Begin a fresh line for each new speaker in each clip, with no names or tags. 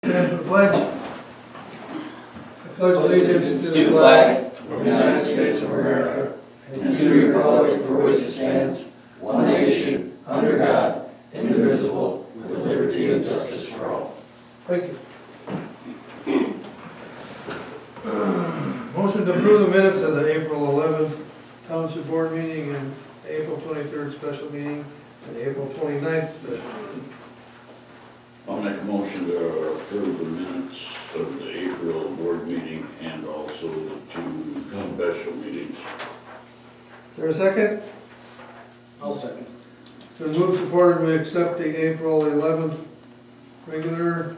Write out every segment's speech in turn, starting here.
Stand for the pledge. I pledge allegiance
to the flag of the United States of America and to the republic for which it stands, one nation, under God, indivisible, with liberty and justice for all.
Thank you. Motion to approve the minutes of the April 11th Township Board meeting and April 23rd special meeting and April 29th special meeting.
I'll make a motion to approve the minutes of the April board meeting and also the two special meetings.
Is there a second?
I'll second.
It's been moved, supported, we accept the April 11th regular,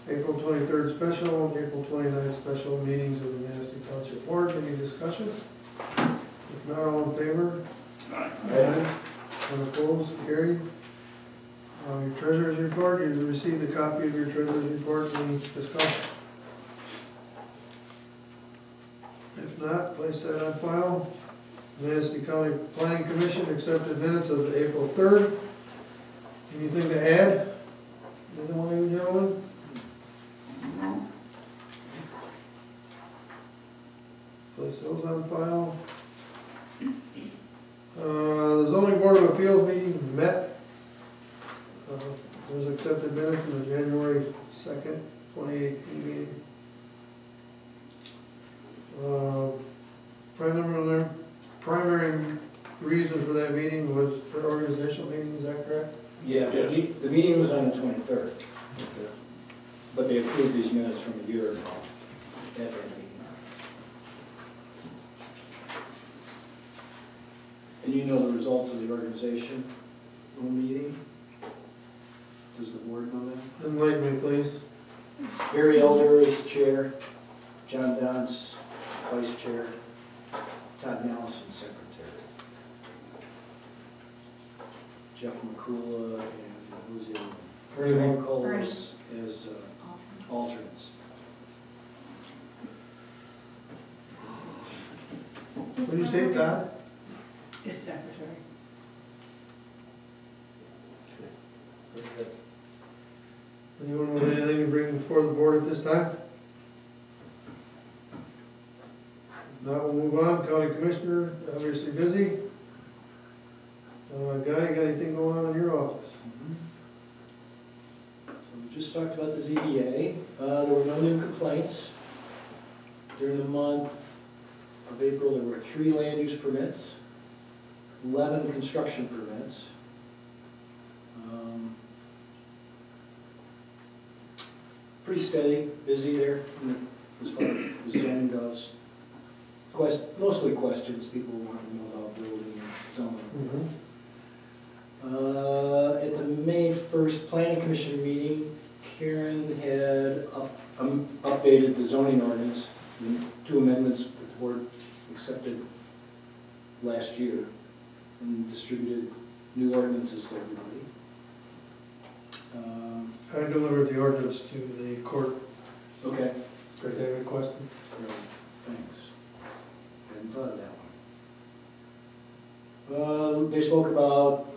April 23rd special, and April 29th special meetings of the Manistee Township Board. Any discussion? If not, all in favor?
Aye.
Aye. Opposed? Carried. Your treasurer's report, you received a copy of your treasurer's report. Any discussion? If not, place that on file. Manistee County Planning Commission accepted minutes of the April 3rd. Anything to add? Anyone, of you gentlemen?
No.
Place those on file. The zoning board of appeals meeting met. Was accepted minutes from the January 2nd, 2018 meeting. Primary reason for that meeting was for organizational meeting, is that correct?
Yeah,
Yes.
the meeting was on the 23rd, but they approved these minutes from a year ago at that meeting. And you know the results of the organizational meeting? Does the board know that?
Enlighten me, please.
Barry Elder is chair, John Dance, vice chair, Todd Nelson, secretary. Jeff McCula and who's the other one? Ernie Winkle as alternates.
What did you say, Todd?
Just secretary.
Anyone with anything to bring before the board at this time? Now we'll move on. County Commissioner, obviously busy. Guy, you got anything going on in your office?
So we just talked about the ZBA. There were no new complaints. During the month of April, there were 3 land use permits, 11 construction permits. Pretty steady, busy there as far as the zoning goes. Mostly questions, people want to know about building and zoning. At the May 1st Planning Commission meeting, Karen had updated the zoning ordinance, the 2 amendments that the board accepted last year, and distributed new ordinances to everybody.
I delivered the ordinance to the court.
Okay.
That they requested.
Great, thanks. I hadn't thought of that one. They spoke about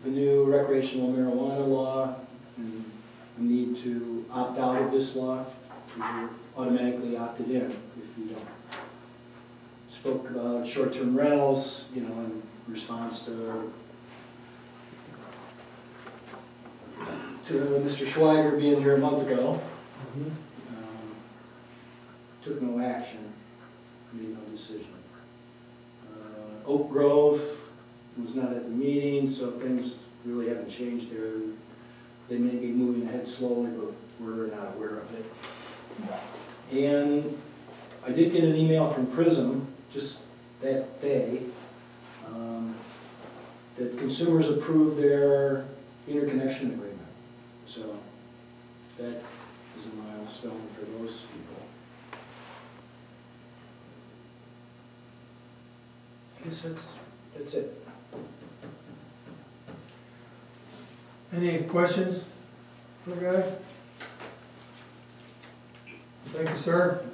the new recreational marijuana law and the need to opt out of this law. You're automatically opted in if you don't. Spoke about short-term rentals, you know, in response to Mr. Schweiger being here a month ago. Took no action, made no decision. Oak Grove was not at the meeting, so things really haven't changed there. They may be moving ahead slowly, but we're not aware of it. And I did get an email from Prism just that day that consumers approved their interconnection agreement. So that is a milestone for those people. I guess that's it.
Any questions for the guy? Thank you, sir.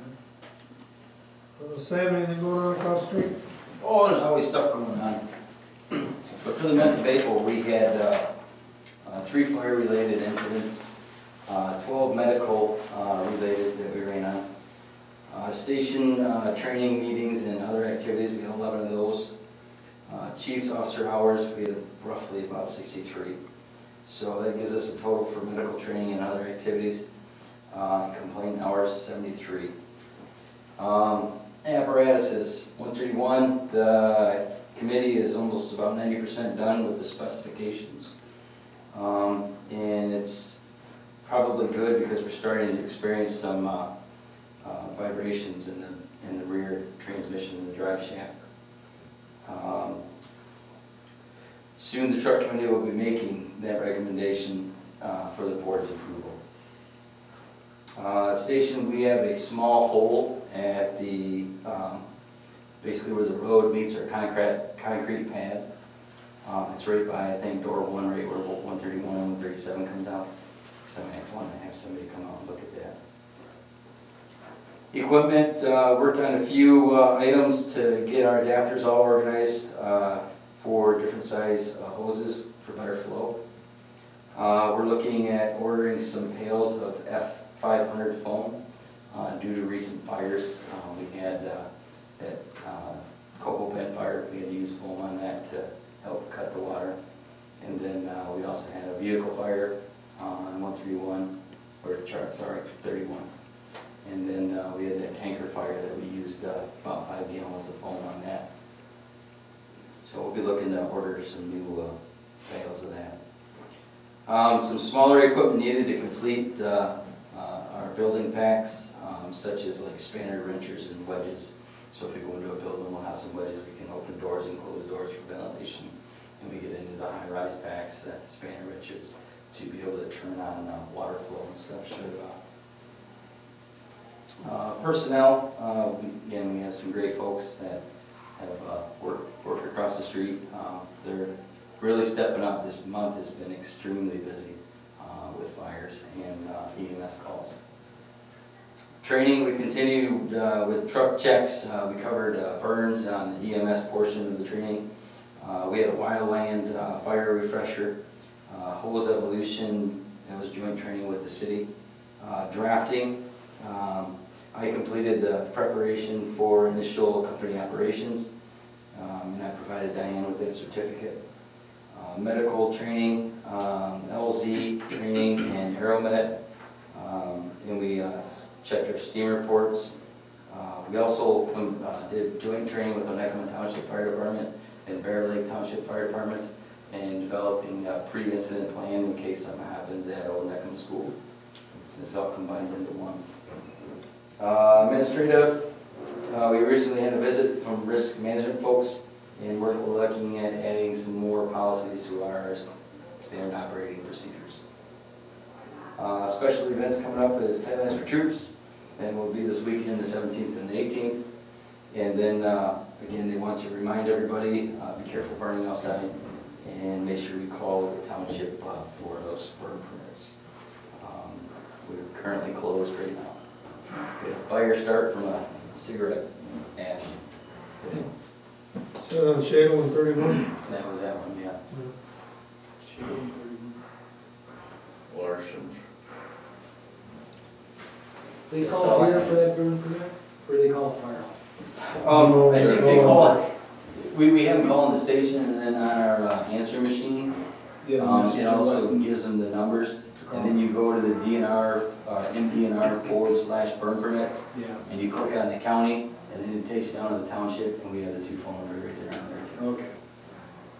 Sam, anything going on across the street?
Oh, there's always stuff going on. But for the month of April, we had 3 fire-related incidents Station training meetings and other activities, we had 11 of those. Chief's officer hours, we had roughly about 63. So that gives us a total for medical training and other activities. Complaint hours, 73. Apparatuses, 131, the committee is almost about 90% done with the specifications. And it's probably good because we're starting to experience some vibrations in the rear transmission and the drive shaft. Soon the truck committee will be making that recommendation for the board's approval. Station, we have a small hole at the, basically where the road meets our concrete pad. It's right by, I think, door 1, right where 131 and 137 comes out. So I want to have somebody come out and look at that. Equipment, worked on a few items to get our adapters all organized for different size hoses for better flow. We're looking at ordering some pails of F500 foam due to recent fires. We had that cocoa bed fire, we had to use foam on that to help cut the water. And then we also had a vehicle fire on 131, or 31. And then we had that tanker fire that we used about 5 gallons of foam on that. So we'll be looking to order some new pails of that. Some smaller equipment needed to complete our building packs, such as like spanner wrenchers and wedges. So if we go into a building, we'll have some wedges. We can open doors and close doors for ventilation. And we get into the high-rise packs, that spanner wrenches, to be able to turn on water flow and stuff, shut it off. Personnel, again, we have some great folks that have work across the street. They're really stepping up. This month has been extremely busy with fires and EMS calls. Training, we continued with truck checks. We covered burns on the EMS portion of the training. We had a wildland fire refresher, hose evolution, that was joint training with the city. Drafting, I completed the preparation for initial company operations, and I provided Diane with a certificate. Medical training, LZ training, and Aeromed, and we checked our steam reports. We also did joint training with Onekama Township Fire Department and Bear Lake Township Fire Departments, and developing a pre-incident plan in case something happens at Onekama School. So it's all combined into one. Administrative, we recently had a visit from risk management folks, and we're looking at adding some more policies to our standard operating procedures. Special events coming up is Thailand for Troops, and will be this weekend, the 17th and the 18th. And then, again, they want to remind everybody, be careful burning outside, and make sure we call the township for those burn permits. We're currently closed right now. We had a fire start from a cigarette ash today.
Shadle and 31.
That was that one, yeah.
Larson.
They call it here for that burn permit, or they call it fire?
I think they call it, we have them calling the station, and then on our answering machine, it also gives them the numbers, and then you go to the DNR, MDNR/burn permits, and you click on the county, and then it takes you down to the township, and we have the 2 phone numbers right there on there too.
Okay.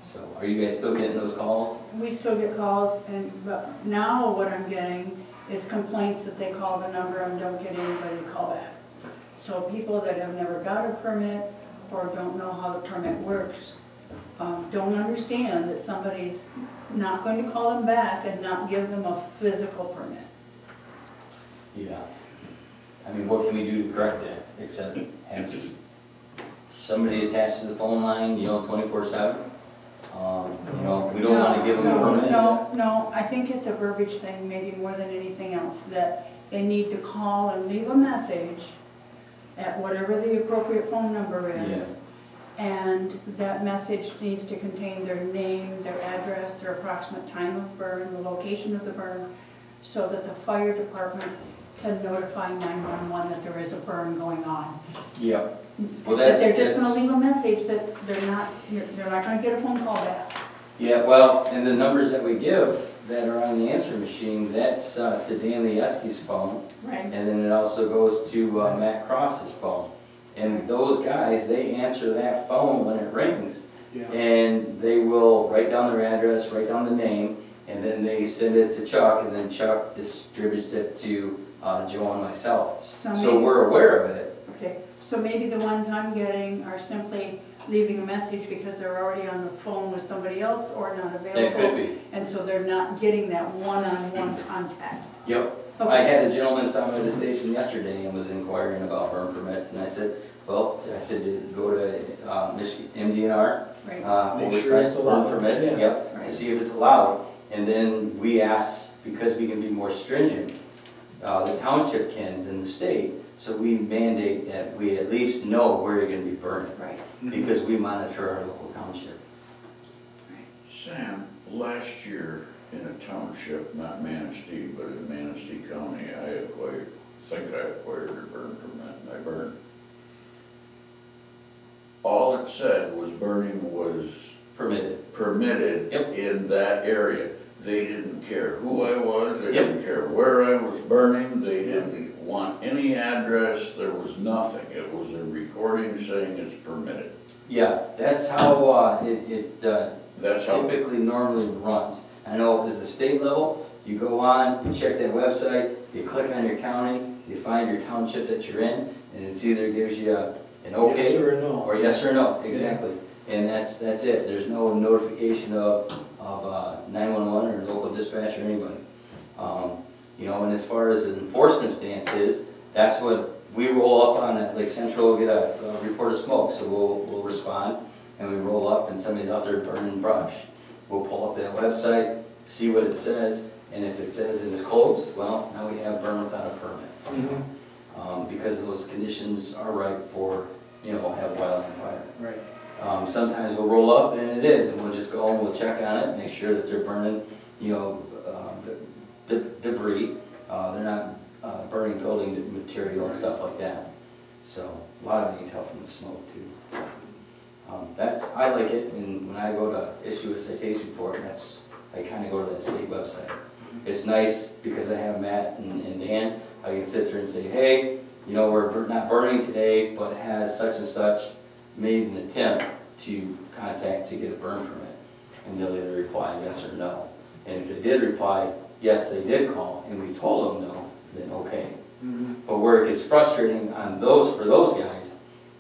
So, are you guys still getting those calls?
We still get calls, but now what I'm getting is complaints that they call the number and don't get anybody to call back. So people that have never got a permit or don't know how the permit works, don't understand that somebody's not going to call them back and not give them a physical permit.
Yeah. I mean, what can we do to correct that, except have somebody attached to the phone line, 24/7? We don't want to give them permits.
No, I think it's a verbiage thing, maybe more than anything else, that they need to call and leave a message at whatever the appropriate phone number is.
Yeah.
And that message needs to contain their name, their address, their approximate time of burn, the location of the burn, so that the fire department to notify 911 that there is a burn going on.
Yep. Well,
But they're just
that's-
gonna leave a message that they're not gonna get a phone call back.
Yeah, well, and the numbers that we give that are on the answer machine, that's to Dan Lieski's phone,
Right.
and then it also goes to Matt Cross's phone. And those guys, they answer that phone when it rings,
Yeah.
and they will write down their address, write down the name, and then they send it to Chuck, and then Chuck distributes it to Joe and myself. So
maybe-
we're aware of it.
Okay, so maybe the ones I'm getting are simply leaving a message because they're already on the phone with somebody else or not available.
That could be.
And so they're not getting that one-on-one contact.
Yep. I
Okay,
had a gentleman stop by the station yesterday and was inquiring about burn permits, and I said, well, to go to Michigan MDNR,
right,
Make sure it's
burn
allowed.
permits,
Yeah.
yep, to
Right.
see if it's allowed. And then we asked, because we can be more stringent, the township can than the state, so we mandate that we at least know where you're gonna be burning,
right.
because we monitor our local township.
Sam, last year in a township, not Manistee, but in Manistee County, I acquired a burn permit, and I burned. All it said was burning was
Permitted.
permitted
Yep.
in that area. They didn't care who I was, they
Yep.
didn't care where I was burning, they didn't want any address, there was nothing. It was a recording saying it's permitted.
Yeah, that's how
That's how,
typically normally runs. I know as the state level, you go on, you check that website, you click on your county, you find your township that you're in, and it either gives you an okay.
Yes or a no.
Or yes or no, exactly. And that's it. There's no notification of 911 or local dispatch or anybody. You know, and as far as the enforcement stance is, that's what we roll up on at Lake Central, we'll get a report of smoke, so we'll respond, and we roll up and somebody's out there burning brush. We'll pull up that website, see what it says, and if it says it is closed, well, now we have burn without a permit. Because those conditions are right for, you know, have wildland fire.
Right.
Sometimes we'll roll up and it is, and we'll just go and we'll check on it, make sure that they're burning, you know, debris. They're not burning building material and stuff like that. So a lot of it you can tell from the smoke too. I like it, and when I go to issue a citation for it, I kind of go to that state website. It's nice because I have Matt and Dan. I can sit there and say, hey, you know, we're not burning today, but has such and such made an attempt to contact to get a burn permit. And they'll either reply yes or no. And if they did reply, yes, they did call, and we told them no, then okay. But where it gets frustrating on for those guys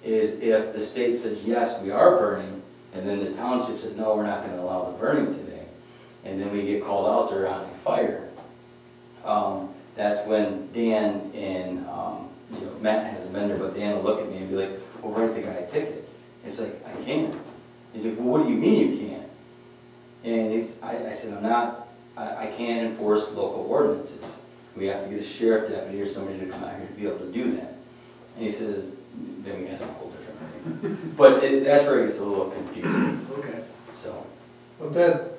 is if the state says, yes, we are burning, and then the township says, no, we're not gonna allow the burning today. And then we get called out there on a fire. That's when Dan and, you know, Matt has a vendor, but Dan will look at me and be like, well, write the guy a ticket. It's like, I can't. He's like, well, what do you mean you can't? And I said, I can't enforce local ordinances. We have to get a sheriff deputy or somebody to come out here to be able to do that. And he says, then we got a whole different thing. But that's where it gets a little confusing.
Okay.
So,
But that,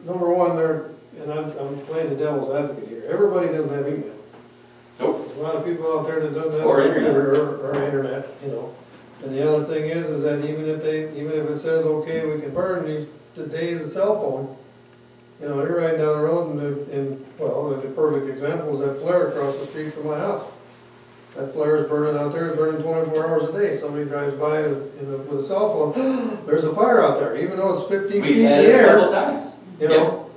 number one, and I'm playing the devil's advocate here, everybody doesn't have email.
nope.
There's a lot of people out there that doesn't have.
Or internet.
Or internet, you know. And the other thing is that even if it says, okay, we can burn today's a cell phone, you know, you're riding down the road well, the perfect example is that flare across the street from my house. That flare is burning out there, it's burning 24 hours a day. Somebody drives by with a cell phone, there's a fire out there, even though it's 15 feet
We've
in the
had it a couple
air,
times.
you know.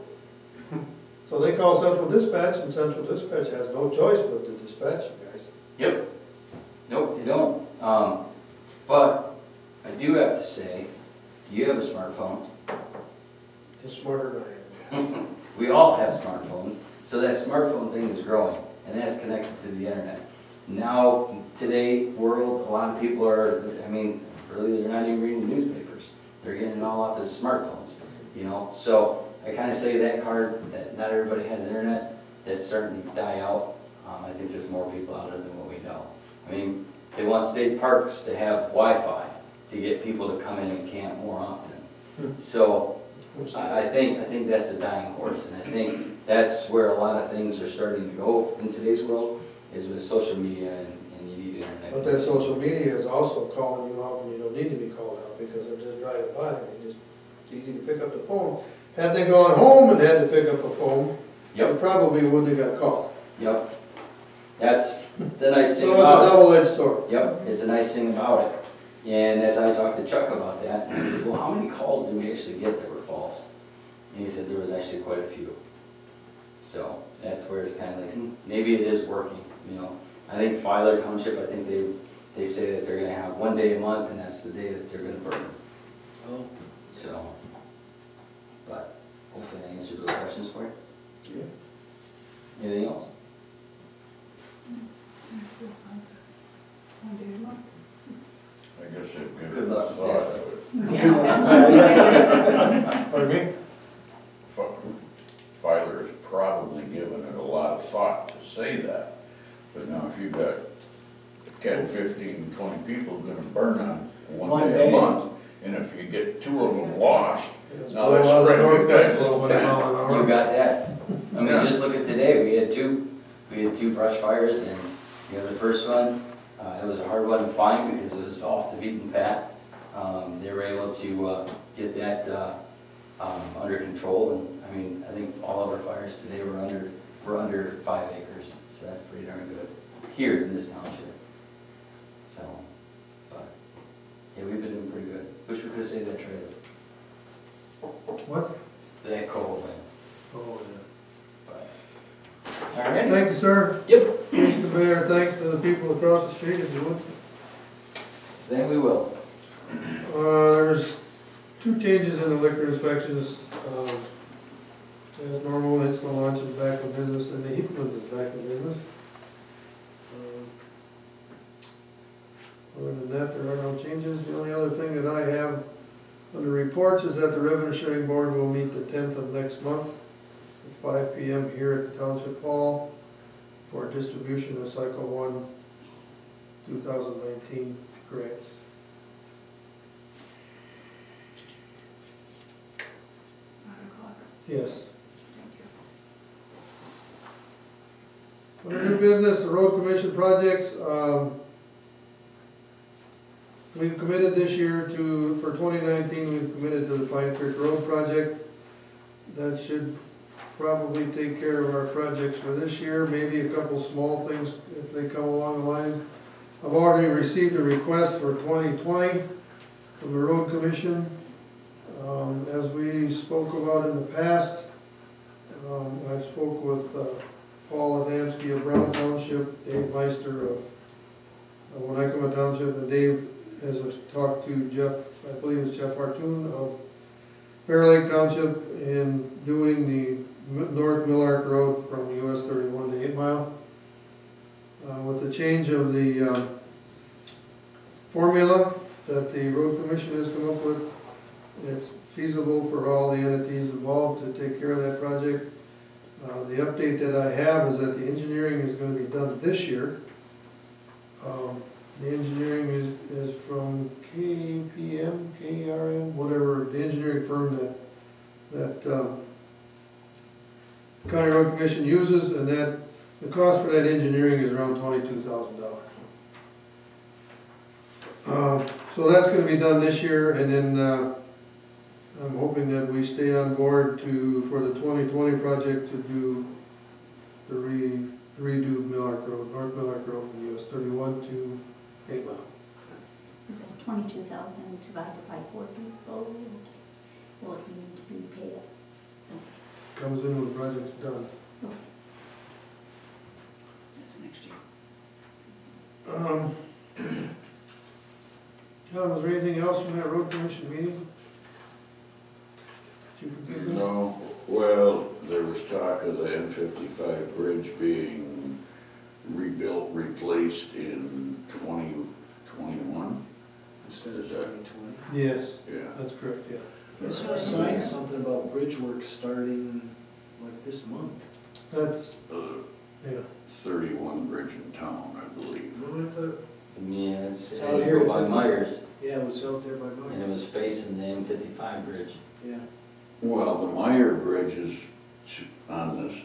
So they call Central Dispatch, and Central Dispatch has no choice but to dispatch you guys.
Yep. Nope, you don't. But I do have to say, you have a smartphone.
It's smarter than I am.
We all have smartphones, so that smartphone thing is growing, and that's connected to the internet. Now, today world, a lot of people are, I mean, really, they're not even reading newspapers. They're getting it all off their smartphones, you know? So I kind of say that card, that not everybody has internet, that's starting to die out. I think there's more people out there than what we know. I mean, they want state parks to have Wi-Fi to get people to come in and camp more often. So I think that's a dying horse, and I think that's where a lot of things are starting to go in today's world, is with social media and you need internet.
But that social media is also calling you out when you don't need to be called out, because they're just driving by, and it's easy to pick up the phone. Had they gone home and had to pick up a phone, they
Yep,
probably wouldn't have got caught.
yep. That's the nice thing
So it's a
about it.
double-edged sword.
Yep, it's a nice thing about it. And as I talked to Chuck about that, I said, well, how many calls did we actually get that were false? And he said there was actually quite a few. So that's where it's kind of like, maybe it is working, you know. I think Filer Township, I think they say that they're gonna have one day a month, and that's the day that they're gonna burn.
Oh.
So, but hopefully I answered those questions for you.
Yeah.
Anything else?
One day a month.
I guess they've given
Good luck
a
with
thought
that.
of it.
Yeah, that's what I was thinking.
Pardon me?
Filer has probably given it a lot of thought to say that, but now if you've got 10, 15, 20 people gonna burn on one day a month, and if you get 2 of them lost, now that's spread, you've got
You got that. I mean,
Yeah.
just look at today, we had two brush fires, and, you know, the first one, it was a hard one to find because it was off the beaten path. They were able to, get that, under control, and, I mean, I think all of our fires today were under 5 acres, so that's pretty darn good, here in this township. So, but, yeah, we've been doing pretty good. Wish we could've saved that trailer,
What?
that coal thing,
Oh,
but.
yeah.
All right.
Thank you, sir.
Yep.
Mr. Mayor, thanks to the people across the street, if you would.
Then we will.
There's 2 changes in the liquor inspections. As normal, it's the launch is back in business, and the Heatman's is back in business. Other than that, there are no changes. The only other thing that I have under reports is that the Revenue Sharing Board will meet the 10th of next month at 5 p.m. here at the Township Hall for distribution of Cycle 1 2019 grants. Yes. Under new business, the road commission projects, we've committed this year to, for 2019, we've committed to the Pine Creek Road project. That should probably take care of our projects for this year, maybe a couple small things if they come along the line. I've already received a request for 2020 from the road commission. As we spoke about in the past, I spoke with Paul Adamski of Brown Township, Dave Meister of Winnicott Township, and Dave has talked to Jeff, I believe it's Jeff Hartoon of Bear Lake Township, in doing the North Millark Road from US 31 to 8 Mile. With the change of the formula that the road commission has come up with, it's feasible for all the entities involved to take care of that project. The update that I have is that the engineering is going to be done this year. The engineering is from KPM, KRM, whatever, the engineering firm that County Road Commission uses, and that the cost for that engineering is around $22,000. So that's going to be done this year, and then I'm hoping that we stay on board for the 2020 project to do the redo Millark Road, North Millark Road from US 31 to 8 Mile.
Is that 22,000 divided by 4 people? Will it need to be paid?
Comes in when the project's done.
That's next year.
John, was there anything else from that road commission meeting? Did you think of?
No, well, there was talk of the N55 bridge being rebuilt, replaced in 2021.
Instead of 2020.
Yes,
Yeah.
that's correct, yeah.
I saw a sign, something about bridge work starting like this month.
That's, yeah.
31 bridge in town, I believe.
Yeah, it's
It's out here
go by
at 50.
Myers,
Yeah, it was out there by
and it
mine.
was facing the M55 bridge.
Yeah.
Well, the Meyer Bridge is on this,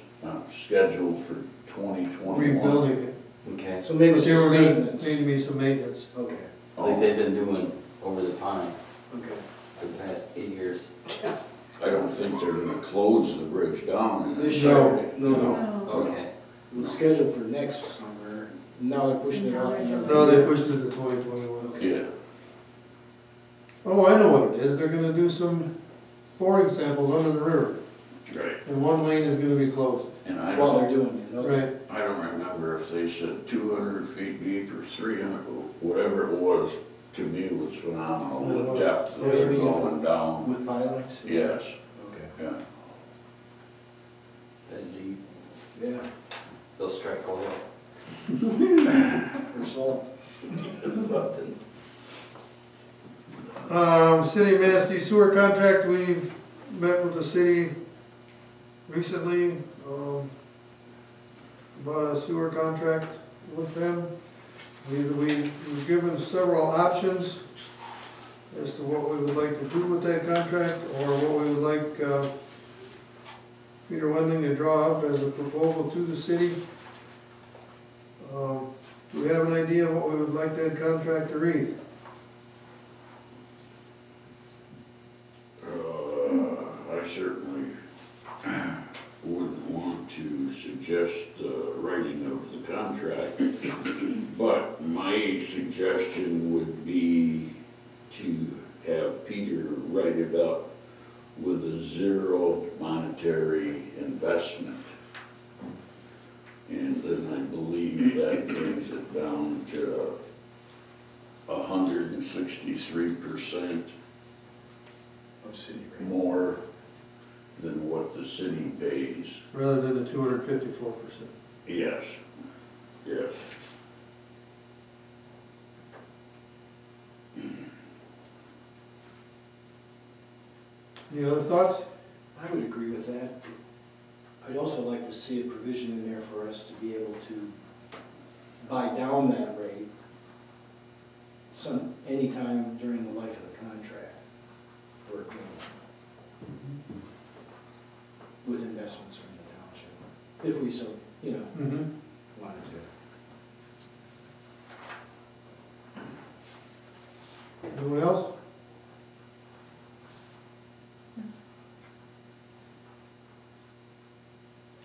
scheduled for 2021.
Rebuilding it.
Okay,
So maybe
But
it's
they
just
were gonna
maintenance.
need to be some maintenance.
Okay,
like they've been doing over the time
okay.
for the past 8 years.
I don't think they're gonna close the bridge down in
This
No,
year.
no.
No.
Okay,
It was scheduled for next summer, now they're pushing it off another
No, they
year.
pushed it to 2021.
Yeah,
Oh, I know what it is. They're gonna do some boring samples under the river.
right.
And one lane is gonna be closed.
And I
While
don't,
they're doing it, okay.
Right.
I don't remember if they said 200 feet deep or 300, whatever it was, to me was phenomenal,
It
the
was.
depth that
Yeah,
they're
you mean
going down.
With pilots?
Yes,
Okay.
yeah.
that's deep.
Yeah,
They'll strike oil.
or salt.
Something.
City of Manistee sewer contract, we've met with the city recently, about a sewer contract with them. We've given several options as to what we would like to do with that contract, or what we would like, Peter Wendling to draw up as a proposal to the city. Do we have an idea of what we would like that contract to read?
I certainly wouldn't want to suggest the writing of the contract, but my suggestion would be to have Peter write it up with a zero monetary investment. And then I believe that brings it down to 163%
Of city rate.
more than what the city pays.
Rather than the 254%.
Yes, yes.
Any other thoughts?
I would agree with that. I'd also like to see a provision in there for us to be able to buy down that rate anytime during the life of the contract, or, with investments from the township, if we so,
Mm-hmm.
wanted to.
Anyone else?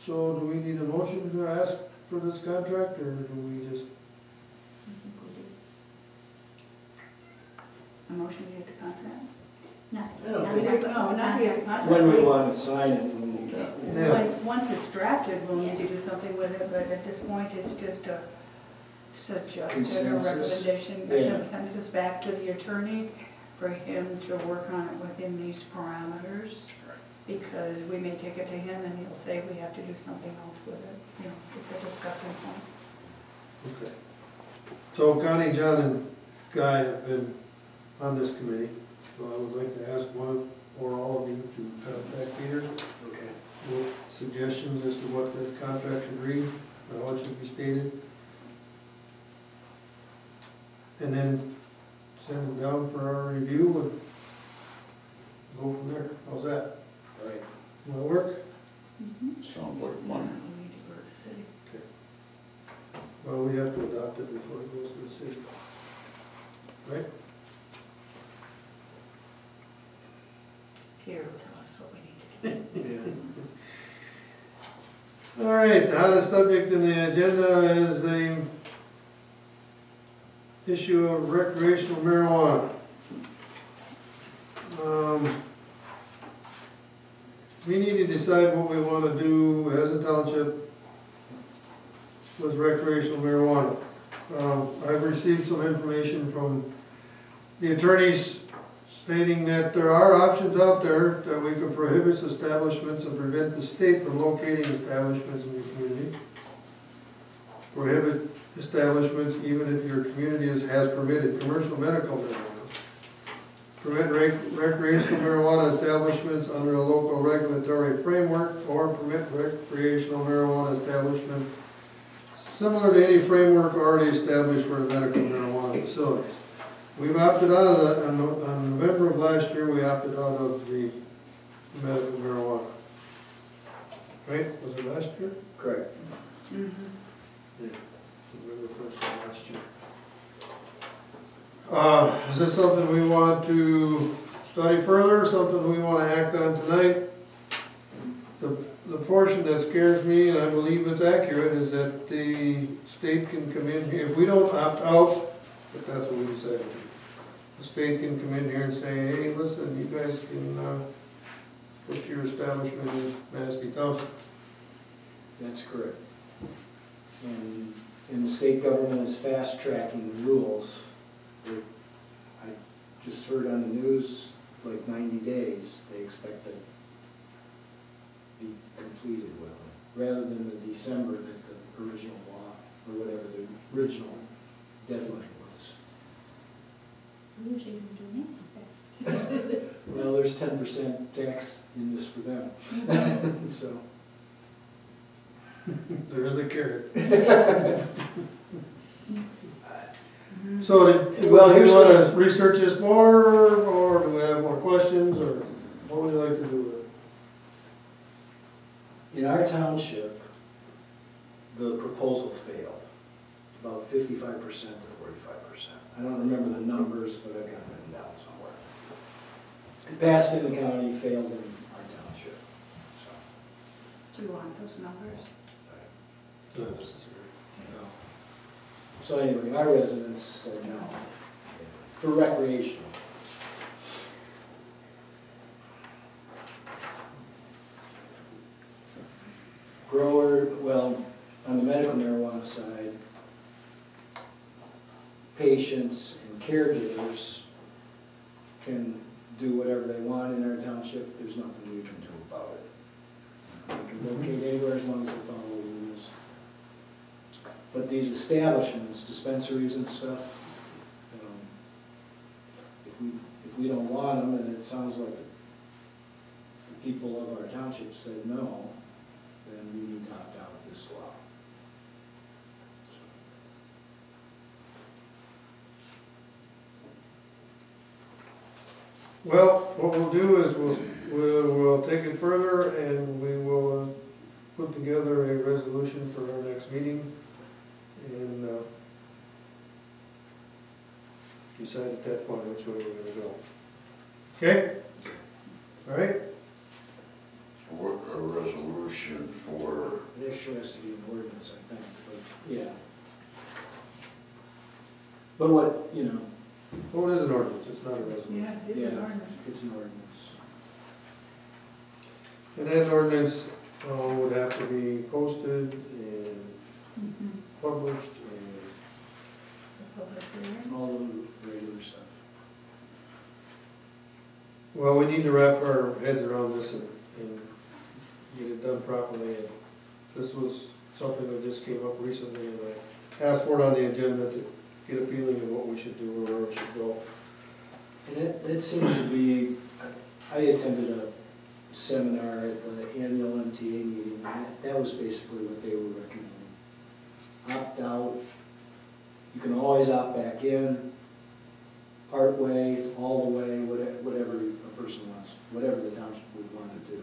So do we need a motion to ask for this contract, or do we just,
A motion to get the contract?
Not
I don't
not
think-
to-
No, not to get the contract.
When we want to sign it, when we.
Yeah.
Yeah.
Once it's drafted, we'll need to do something with it, but at this point, it's just a suggestion or
Consensus?
recommendation,
Yeah.
a consensus back to the attorney for him to work on it within these parameters. Because we may take it to him and he'll say we have to do something else with it, it's a discussion point.
okay. So Connie, John, and Guy have been on this committee, so I would like to ask one or all of you to contact Peter
Okay.
with suggestions as to what this contract should read, and how it should be stated. And then send it down for our review and go from there. How's that?
All right.
Will that work?
Sounds like money.
We need to go to the city.
Well, we have to adopt it before it goes to the city. Right?
Peter will tell us what we need to do.
Yeah.
All right, the hottest subject in the agenda is the issue of recreational marijuana. We need to decide what we want to do as a township with recreational marijuana. I've received some information from the attorneys stating that there are options out there that we could prohibit establishments and prevent the state from locating establishments in the community. Prohibit establishments even if your community has permitted commercial medical marijuana. Permit recreational marijuana establishments under a local regulatory framework, or permit recreational marijuana establishment similar to any framework already established for medical marijuana facilities. We've opted out of that, on November of last year, we opted out of the medical marijuana. right? Was it last year?
Correct.
Mhm.
Yeah. November 1st of last year. Is this something we want to study further, something we want to act on tonight? The portion that scares me, and I believe it's accurate, is that the state can come in here, if we don't opt out, if that's what we decide to do, the state can come in here and say, hey, listen, you guys can put your establishment in Manistee Township.
That's correct. And the state government is fast tracking the rules. I just heard on the news, like 90 days, they expect to be completed with them, rather than the December that the original law, or whatever the original deadline was.
Usually we're doing it fast.
Well, there's 10% tax in this for them, so.
There is a carrot. So, do you want to research this more, or do we have more questions, or what would you like to do with it?
In our township, the proposal failed, about 55% to 45%. I don't remember the numbers, but I've got it written down somewhere. It passed in the county, failed in our township. So,
Do you want those numbers?
It's not necessary.
so anyway, our residents said no, for recreational. Grower, well, on the medical marijuana side, patients and caregivers can do whatever they want in our township. There's nothing we can do about it. They can locate anywhere as long as they follow the rules. But these establishments, dispensaries and stuff, if we don't want them, and it sounds like the people of our township said no, then we need to opt out of this law.
Well, what we'll do is we'll take it further, and we will put together a resolution for our next meeting, and decide at that point which way we're gonna go. Okay? All right?
What a resolution for,
It actually has to be an ordinance, I think, but, yeah. But what, you know,
Well, it is an ordinance, it's not a resolution.
Yeah, it is an
Yeah.
ordinance.
it's an ordinance.
And that ordinance would have to be posted and
Mhm.
published and
The public hearing.
All the regular stuff.
well, we need to wrap our heads around this and get it done properly. And this was something that just came up recently, and I asked for it on the agenda to get a feeling of what we should do or where we should go.
And it seems to be, I attended a seminar at the annual MTA meeting, and that was basically what they were recommending. Opt out, you can always opt back in, part way, all the way, whatever a person wants, whatever the township would want to do.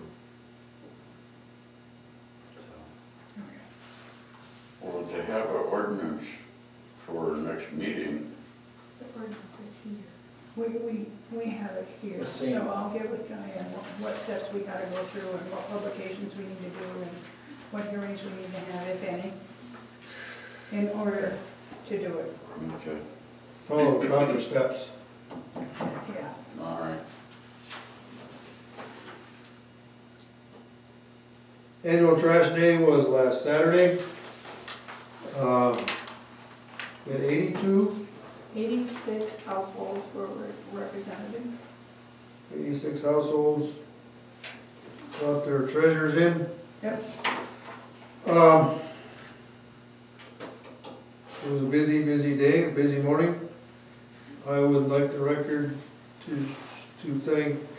So,
or to have an ordinance for next meeting.
The ordinance is here.
We have it here,
The
so
same.
I'll get with Guy on what steps we gotta go through and what publications we need to do and what hearings we need to have, if any, in order to do it.
Okay,
Follow the proper steps.
Yeah.
all right.
Annual trash day was last Saturday. We had 82,
86 households were represented.
86 households brought their treasures in.
Yep.
It was a busy day, a busy morning. I would like the record to thank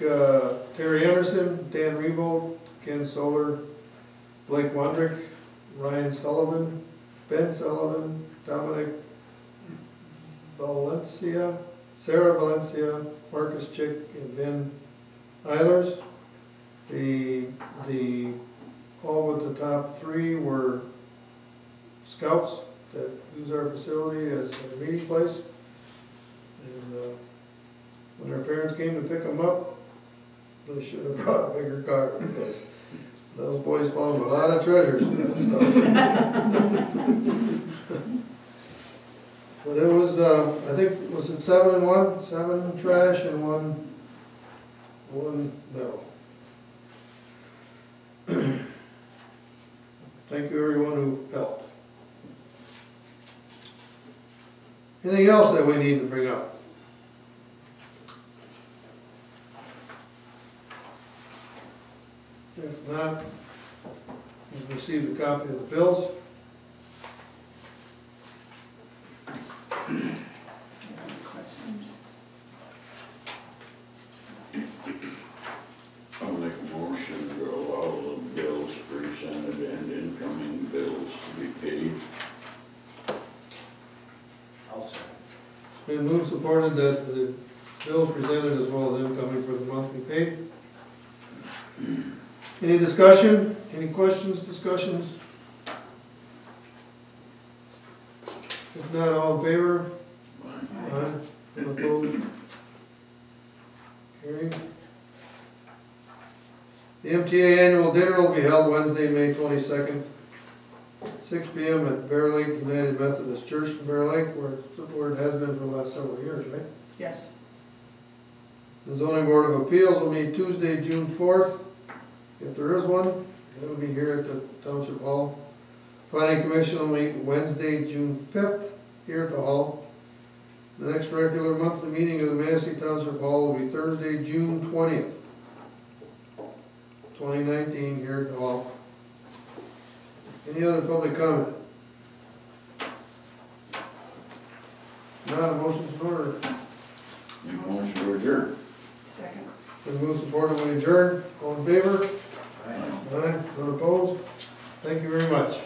Terry Anderson, Dan Rebo, Ken Soler, Blake Wondrick, Ryan Sullivan, Ben Sullivan, Dominic Valencia, Sarah Valencia, Marcus Chick, and Ben Eilers. The All but the top three were scouts that use our facility as a meeting place. And when their parents came to pick them up, they should have brought a bigger car, because those boys found a lot of treasures in that stuff. But it was, I think, was it 7 and 1? 7 trash and one metal. Thank you everyone who helped. Anything else that we need to bring up? If not, we've received a copy of the bills.
Any questions?
I'll make a motion to allow the bills presented and incoming bills to be paid.
I'll second.
It's been moved, supported that the bills presented as well as incoming for the month be paid. Any discussion? Any questions, discussions? If not, all in favor? Aye. Any opposed? Carried. The MTA annual dinner will be held Wednesday, May 22nd, 6 p.m. at Bear Lake United Methodist Church in Bear Lake, where it has been for the last several years, right?
Yes.
The zoning board of appeals will meet Tuesday, June 4th. If there is one, it'll be here at the Township Hall. Planning commission will meet Wednesday, June 5th, here at the hall. The next regular monthly meeting of the Manistee Township Hall will be Thursday, June 20th, 2019, here at the hall. Any other public comment? Not a motion's in order.
Make a motion to adjourn.
Second.
Been moved, supported, we adjourn. All in favor?
Aye.
Aye, none opposed? Thank you very much.